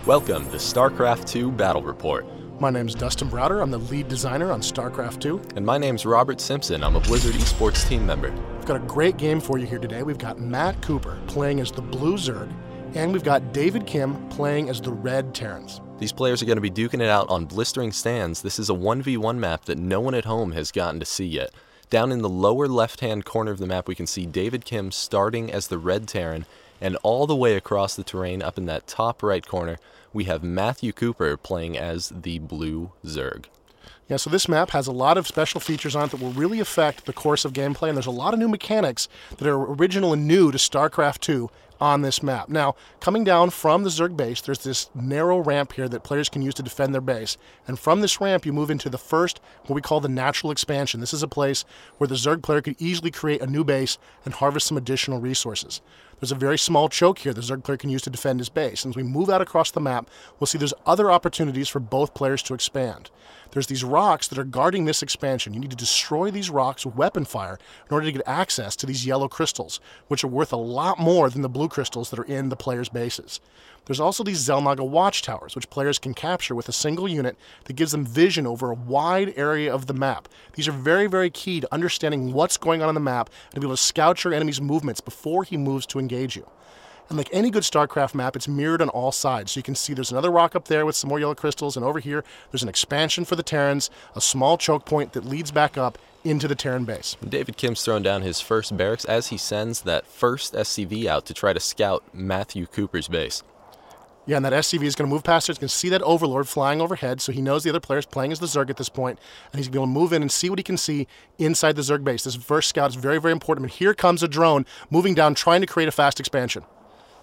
Welcome to StarCraft2 Battle Report. My name's Dustin Browder, I'm the lead designer on StarCraft2. And my name's Robert Simpson, I'm a Blizzard Esports team member. We've got a great game for you here today. We've got Matt Cooper playing as the Blue Zerg, and we've got David Kim playing as the Red Terrans. These players are going to be duking it out on blistering stands. This is a 1v1 map that no one at home has gotten to see yet. Down in the lower left-hand corner of the map, we can see David Kim starting as the Red Terran, and all the way across the terrain up in that top right corner, we have Matthew Cooper playing as the Blue Zerg. Yeah, so this map has a lot of special features on it that will really affect the course of gameplay, and there's a lot of new mechanics that are original and new to StarCraft2 on this map. Now, coming down from the Zerg base, there's this narrow ramp here that players can use to defend their base. And from this ramp, you move into the first, what we call the natural expansion. This is a place where the Zerg player could easily create a new base and harvest some additional resources. There's a very small choke here the Zerg player can use to defend his base. And as we move out across the map, we'll see there's other opportunities for both players to expand. There's these rocks that are guarding this expansion. You need to destroy these rocks with weapon fire in order to get access to these yellow crystals, which are worth a lot more than the blue crystals that are in the players' bases. There's also these Xel'Naga watchtowers, which players can capture with a single unit that gives them vision over a wide area of the map. These are very, very key to understanding what's going on the map and to be able to scout your enemy's movements before he moves to engage you. And like any good StarCraft map, it's mirrored on all sides. So you can see there's another rock up there with some more yellow crystals, and over here there's an expansion for the Terrans, a small choke point that leads back up into the Terran base. David Kim's throwing down his first barracks as he sends that first SCV out to try to scout Matthew Cooper's base. Yeah, and that SCV is going to move past it. It's going to see that Overlord flying overhead, so he knows the other player's playing as the Zerg at this point, and he's going to be able to move in and see what he can see inside the Zerg base. This first scout is very, very important. And here comes a drone moving down, trying to create a fast expansion.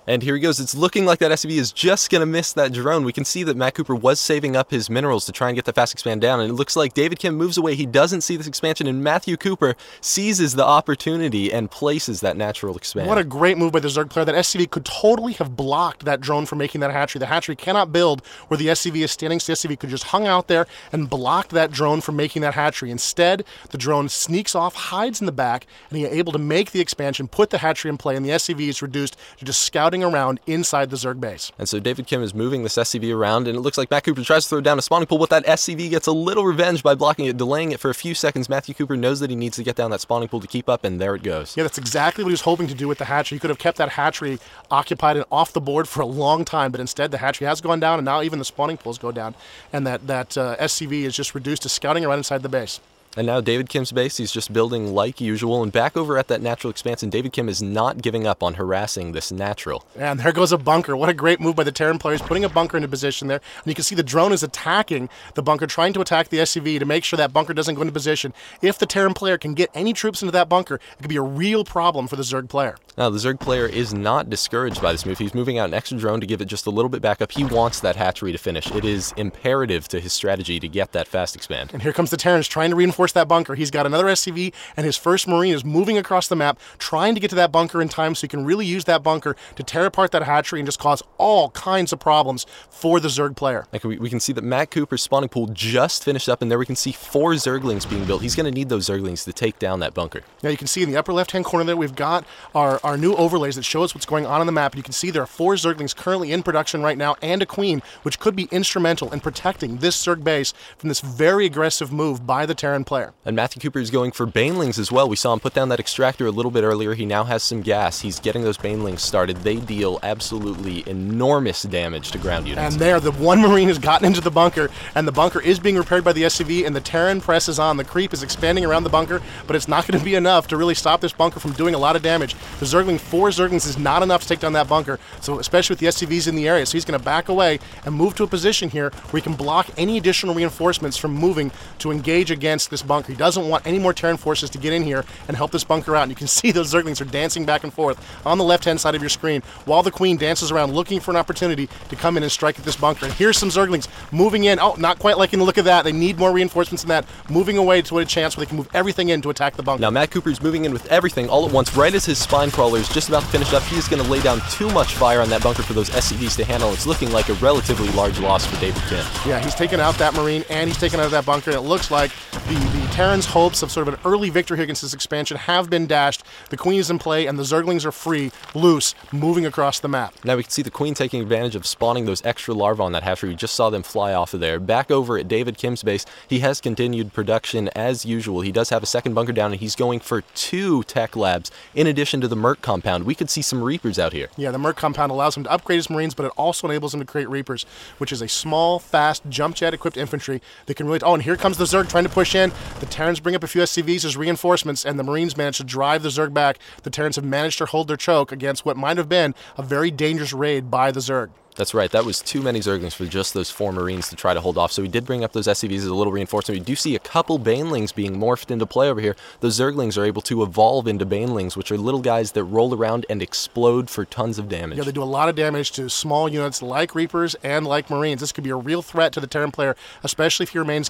And here he goes. It's looking like that SCV is just going to miss that drone. We can see that Matt Cooper was saving up his minerals to try and get the fast expand down. And it looks like David Kim moves away. He doesn't see this expansion. And Matthew Cooper seizes the opportunity and places that natural expand. What a great move by the Zerg player. That SCV could totally have blocked that drone from making that hatchery. The hatchery cannot build where the SCV is standing. So the SCV could just hung out there and blocked that drone from making that hatchery. Instead, the drone sneaks off, hides in the back, and he's able to make the expansion, put the hatchery in play, and the SCV is reduced to just scouting around inside the Zerg base. And so David Kim is moving this SCV around, and it looks like Matt Cooper tries to throw down a spawning pool, but that SCV gets a little revenge by blocking it, delaying it for a few seconds. Matthew Cooper knows that he needs to get down that spawning pool to keep up, and there it goes. Yeah, that's exactly what he was hoping to do with the hatchery. He could have kept that hatchery occupied and off the board for a long time, but instead the hatchery has gone down, and now even the spawning pools go down, and that SCV is just reduced to scouting around inside the base. And now David Kim's base, he's just building like usual. And back over at that natural expansion, David Kim is not giving up on harassing this natural. And there goes a bunker. What a great move by the Terran players, putting a bunker into position there. And you can see the drone is attacking the bunker, trying to attack the SCV to make sure that bunker doesn't go into position. If the Terran player can get any troops into that bunker, it could be a real problem for the Zerg player. Now, the Zerg player is not discouraged by this move. He's moving out an extra drone to give it just a little bit back up. He wants that hatchery to finish. It is imperative to his strategy to get that fast expand. And here comes the Terrans trying to reinforce that bunker. He's got another SCV, and his first Marine is moving across the map, trying to get to that bunker in time so he can really use that bunker to tear apart that hatchery and just cause all kinds of problems for the Zerg player. Like we can see that Matt Cooper's spawning pool just finished up, and there we can see 4 Zerglings being built. He's going to need those Zerglings to take down that bunker. Now you can see in the upper left-hand corner there, we've got our new overlays that show us what's going on the map. And you can see there are 4 Zerglings currently in production right now, and a Queen, which could be instrumental in protecting this Zerg base from this very aggressive move by the Terran player. And Matthew Cooper is going for Banelings as well. We saw him put down that extractor a little bit earlier. He now has some gas. He's getting those Banelings started. They deal absolutely enormous damage to ground units. And there, the one Marine has gotten into the bunker, and the bunker is being repaired by the SCV, and the Terran presses on. The creep is expanding around the bunker, but it's not going to be enough to really stop this bunker from doing a lot of damage. The Zergling, 4 Zerglings is not enough to take down that bunker, so especially with the SCVs in the area. So he's going to back away and move to a position here where he can block any additional reinforcements from moving to engage against this bunker. He doesn't want any more Terran forces to get in here and help this bunker out. And you can see those Zerglings are dancing back and forth on the left-hand side of your screen while the Queen dances around looking for an opportunity to come in and strike at this bunker. And here's some Zerglings moving in. Oh, not quite liking the look of that. They need more reinforcements than that. Moving away to a chance where they can move everything in to attack the bunker. Now Matt Cooper's moving in with everything all at once. Right as his spine crawler is just about to finish up, he is going to lay down too much fire on that bunker for those SCVs to handle. It's looking like a relatively large loss for David Kim. Yeah, he's taken out that Marine and he's taken out that bunker. And it looks like the Terran's hopes of sort of an early victory here against this expansion have been dashed. The Queen is in play, and the Zerglings are free, loose, moving across the map. Now we can see the Queen taking advantage of spawning those extra larvae on that hatchery. We just saw them fly off of there. Back over at David Kim's base, he has continued production as usual. He does have a second bunker down, and he's going for 2 tech labs in addition to the Merc compound. We could see some Reapers out here. Yeah, the Merc compound allows him to upgrade his Marines, but it also enables him to create Reapers, which is a small, fast, jump jet equipped infantry that can really... Oh, and here comes the Zerg trying to push in. The Terrans bring up a few SCVs as reinforcements, and the Marines manage to drive the Zerg back. The Terrans have managed to hold their choke against what might have been a very dangerous raid by the Zerg. That's right. That was too many Zerglings for just those 4 Marines to try to hold off. So we did bring up those SCVs as a little reinforcement. We do see a couple Banelings being morphed into play over here. Those Zerglings are able to evolve into Banelings, which are little guys that roll around and explode for tons of damage. Yeah, they do a lot of damage to small units like Reapers and like Marines. This could be a real threat to the Terran player, especially if he remains,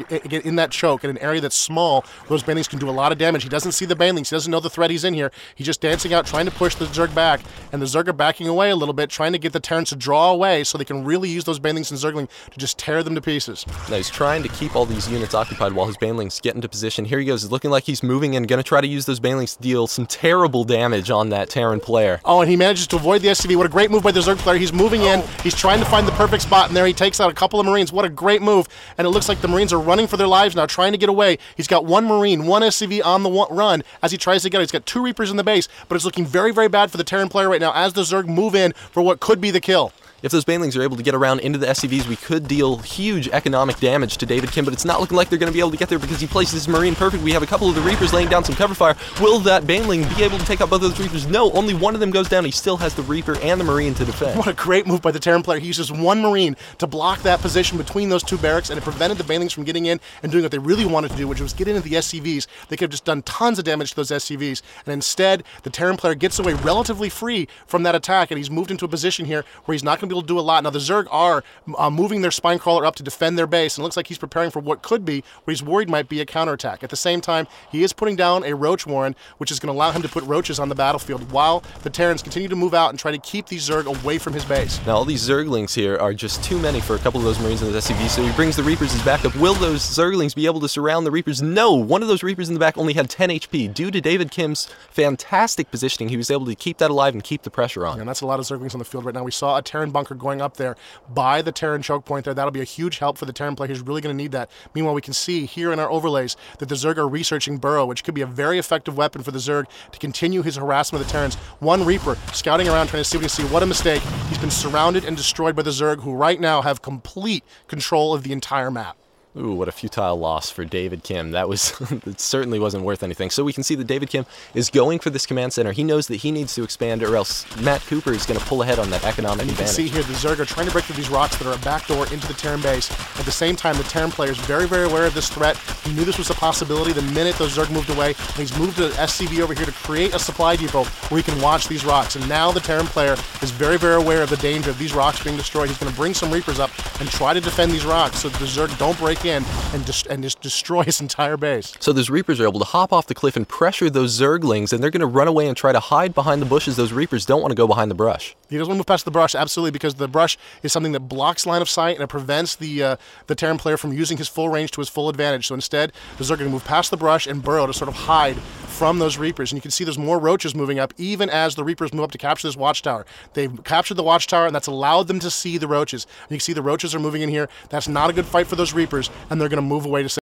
get in that choke in an area that's small. Those Banelings can do a lot of damage. He doesn't see the Banelings. He doesn't know the threat he's in here. He's just dancing out, trying to push the Zerg back, and the Zerg are backing away a little bit, trying to get the Terrans to draw away so they can really use those Banelings and Zergling to just tear them to pieces. Now he's trying to keep all these units occupied while his Banelings get into position. Here he goes. It's looking like he's moving in, going to try to use those Banelings to deal some terrible damage on that Terran player. Oh, and he manages to avoid the SCV. What a great move by the Zerg player. He's moving in. He's trying to find the perfect spot, and there he takes out a couple of Marines. What a great move. And it looks like the Marines are running for their lives now, trying to get away. He's got 1 Marine, 1 SCV on the run as he tries to get out. He's got 2 Reapers in the base, but it's looking very, very bad for the Terran player right now as the Zerg move in for what could be the kill. If those Banelings are able to get around into the SCVs, we could deal huge economic damage to David Kim, but it's not looking like they're going to be able to get there because he places his Marine perfect. We have a couple of the Reapers laying down some cover fire. Will that Baneling be able to take out both of those Reapers? No, only one of them goes down. He still has the Reaper and the Marine to defend. What a great move by the Terran player. He uses 1 Marine to block that position between those 2 barracks, and it prevented the Banelings from getting in and doing what they really wanted to do, which was get into the SCVs. They could have just done tons of damage to those SCVs, and instead, the Terran player gets away relatively free from that attack, and he's moved into a position here where he's not going to be able to do a lot. Now, the Zerg are moving their spine crawler up to defend their base, and it looks like he's preparing for what could be, what he's worried might be a counterattack. At the same time, he is putting down a Roach Warren, which is going to allow him to put roaches on the battlefield while the Terrans continue to move out and try to keep these Zerg away from his base. Now, all these Zerglings here are just too many for a couple of those Marines in those SCVs, so he brings the Reapers as backup. Will those Zerglings be able to surround the Reapers? No! One of those Reapers in the back only had 10 HP. Due to David Kim's fantastic positioning, he was able to keep that alive and keep the pressure on. And that's a lot of Zerglings on the field right now. We saw a Terran bunker going up there by the Terran choke point there. That'll be a huge help for the Terran player. He's really going to need that. Meanwhile, we can see here in our overlays that the Zerg are researching Burrow, which could be a very effective weapon for the Zerg to continue his harassment of the Terrans. 1 Reaper scouting around trying to see what he can see. What a mistake. He's been surrounded and destroyed by the Zerg, who right now have complete control of the entire map. Ooh, what a futile loss for David Kim. That was, it certainly wasn't worth anything. So we can see that David Kim is going for this command center. He knows that he needs to expand, or else Matt Cooper is going to pull ahead on that economic advantage. You can see here the Zerg are trying to break through these rocks that are a backdoor into the Terran base. At the same time, the Terran player is very, very aware of this threat. He knew this was a possibility the minute those Zerg moved away, and he's moved an SCV over here to create a supply depot where he can watch these rocks. And now the Terran player is very, very aware of the danger of these rocks being destroyed. He's going to bring some Reapers up and try to defend these rocks so that the Zerg don't break in and just destroy his entire base. So those Reapers are able to hop off the cliff and pressure those Zerglings, and they're going to run away and try to hide behind the bushes. Those Reapers don't want to go behind the brush. He doesn't want to move past the brush, absolutely, because the brush is something that blocks line of sight and it prevents the Terran player from using his full range to his full advantage. So instead, the Zerg are going to move past the brush and burrow to sort of hide from those Reapers. And you can see there's more roaches moving up, even as the Reapers move up to capture this watchtower. They've captured the watchtower, and that's allowed them to see the roaches. And you can see the roaches are moving in here. That's not a good fight for those Reapers, and they're going to move away to